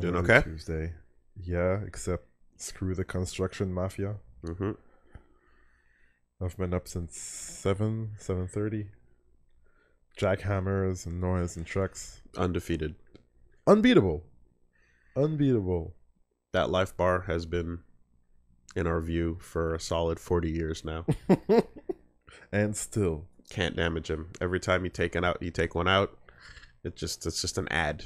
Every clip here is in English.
Doing Another okay? Tuesday. Yeah, except screw the construction mafia. Mm-hmm. I've been up since 7:30. Jackhammers and noise and trucks. Undefeated. Unbeatable. Unbeatable. That life bar has been in our view for a solid 40 years now. And still. Can't damage him. Every time you take one out. It's just an ad.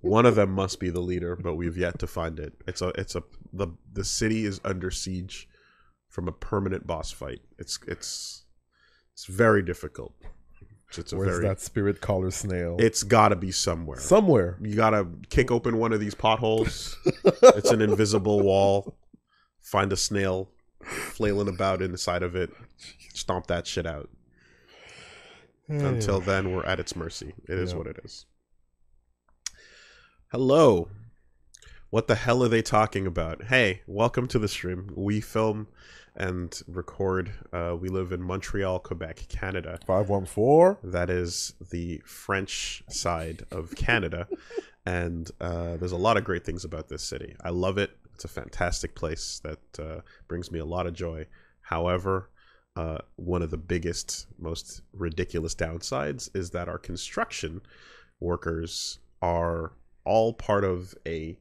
One of them must be the leader, but we've yet to find it. The city is under siege from a permanent boss fight. It's very difficult. Where's that spirit collar snail? It's gotta be somewhere. Somewhere. You gotta kick open one of these potholes. It's an invisible wall. Find a snail flailing about inside of it. Stomp that shit out. Until then, we're at its mercy. It is what it is. Hello. What the hell are they talking about? Hey, welcome to the stream. We film and record. We live in Montreal, Quebec, Canada. 514. That is the French side of Canada. And there's a lot of great things about this city. I love it. It's a fantastic place that brings me a lot of joy. However, one of the biggest, most ridiculous downsides is that our construction workers are all part of a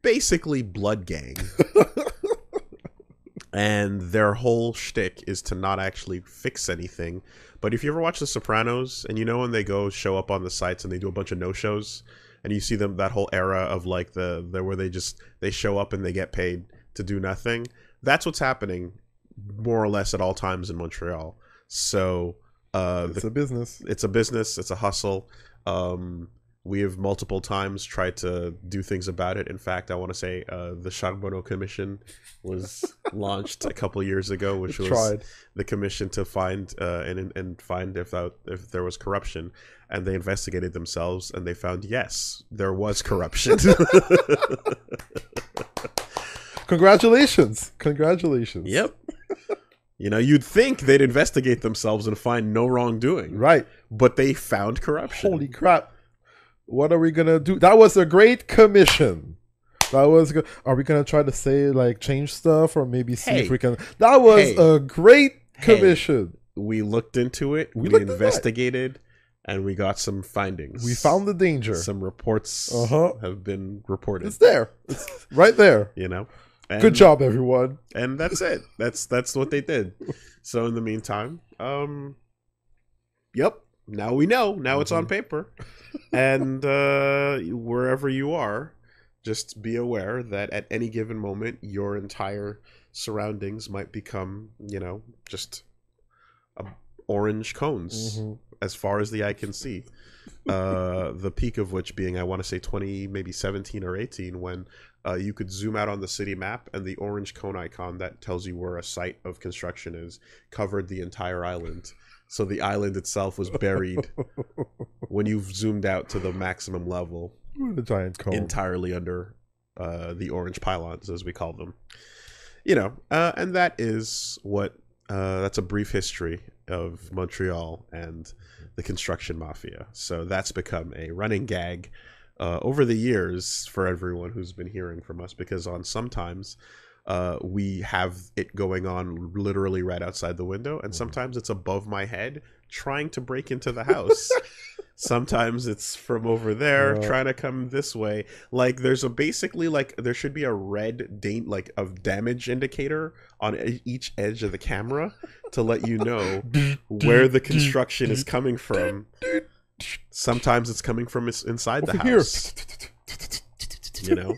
basically blood gang. And their whole shtick is to not actually fix anything. But if you ever watch The Sopranos, and you know when they go show up on the sites and they do a bunch of no-shows, and you see them, that whole era of like the where they show up and they get paid to do nothing, that's what's happening more or less at all times in Montreal. So It's a business. It's a business. It's a hustle. We have multiple times tried to do things about it. In fact, I want to say the Charbonneau Commission was launched a couple years ago, which was the commission to find and find if there was corruption. And they investigated themselves, and they found, yes, there was corruption. Congratulations. Congratulations. Yep. You know, you'd think they'd investigate themselves and find no wrongdoing. Right. But they found corruption. Holy crap. What are we going to do? That was a great commission. That was good. Are we going to try to say, like, change stuff or maybe see if we can? That was a great commission. We looked into it. We investigated. And we got some findings. We found the danger. Some reports have been reported. It's there. It's right there. You know? Good job, everyone. And that's it. That's what they did. So in the meantime, yep. Now we know. Now it's on paper. And wherever you are, just be aware that at any given moment, your entire surroundings might become, you know, just orange cones as far as the eye can see. The peak of which being, I want to say 20, maybe 17 or 18, when you could zoom out on the city map and the orange cone icon that tells you where a site of construction is covered the entire island. So the island itself was buried when you've zoomed out to the maximum level. The giant cone. Entirely under the orange pylons, as we call them. You know, and that is what, that's a brief history of Montreal and the construction mafia. So that's become a running gag over the years for everyone who's been hearing from us, because sometimes we have it going on literally right outside the window, and sometimes it's above my head trying to break into the house. Sometimes it's from over there trying to come this way. Like there's basically there should be a red damage indicator on each edge of the camera to let you know where the construction is coming from. Sometimes it's coming from inside the house. You know?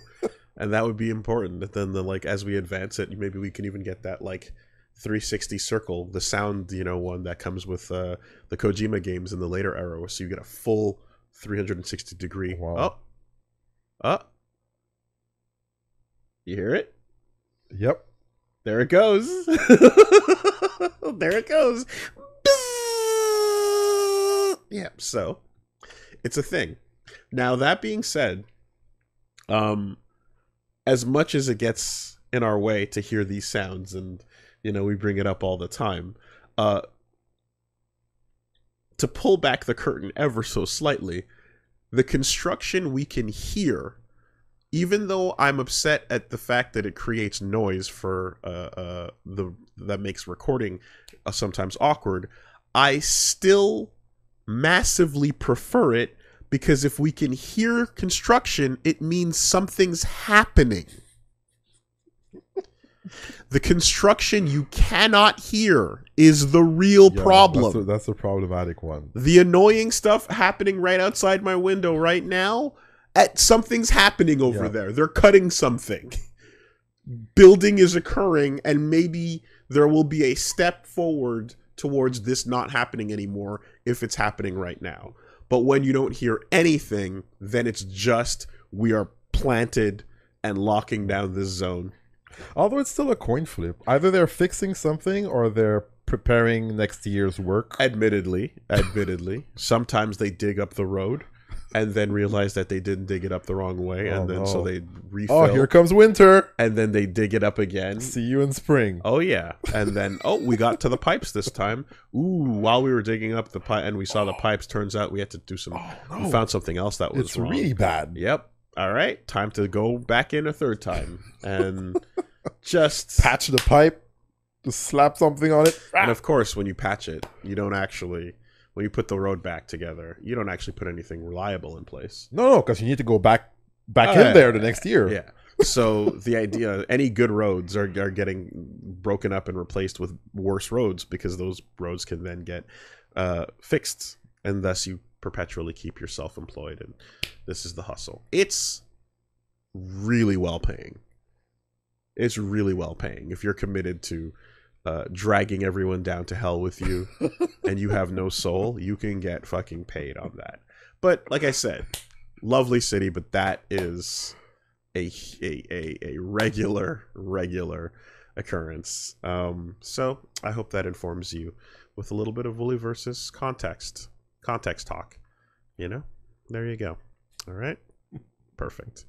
And that would be important. But then as we advance it, maybe we can even get that 360 circle, the sound, one that comes with the Kojima games in the later era, so you get a full 360 degree. Wow. Oh. You hear it? Yep. There it goes. There it goes. Yeah, so it's a thing. Now, that being said, as much as it gets in our way to hear these sounds, and we bring it up all the time, to pull back the curtain ever so slightly, the construction we can hear even though I'm upset at the fact that it creates noise for that makes recording sometimes awkward, I still massively prefer it, because if we can hear construction, it means something's happening. The construction you cannot hear is the real problem. That's a problematic one. The annoying stuff happening right outside my window right now, something's happening over there. They're cutting something. Building is occurring, and maybe there will be a step forward towards this not happening anymore if it's happening right now. But when you don't hear anything, then it's just, we are planted and locking down this zone. Although it's still a coin flip. Either they're fixing something or they're preparing next year's work. Admittedly. Sometimes they dig up the road and then realize that they didn't dig it up the wrong way, and so they refill. Oh, here comes winter. And then they dig it up again. See you in spring. Oh, yeah. And then, we got to the pipes this time. Ooh, while we were digging up the pipe and we saw the pipes, turns out we had to do some... We found something else that was wrong. It's really bad. Yep. All right. Time to go back in a third time. And just... Patch the pipe. Just slap something on it. And of course, when you patch it, you don't actually... When you put the road back together, you don't actually put anything reliable in place. No, because you need to go back in there the next year. Yeah. So the idea, any good roads are getting broken up and replaced with worse roads, because those roads can then get fixed, and thus you perpetually keep yourself employed. And this is the hustle. It's really well paying. It's really well paying if you're committed to dragging everyone down to hell with you and you have no soul. You can get fucking paid on that. But like I said, lovely city, but that is a regular occurrence. So I hope that informs you with a little bit of WoolieVersus context talk. You know, there you go. All right, perfect.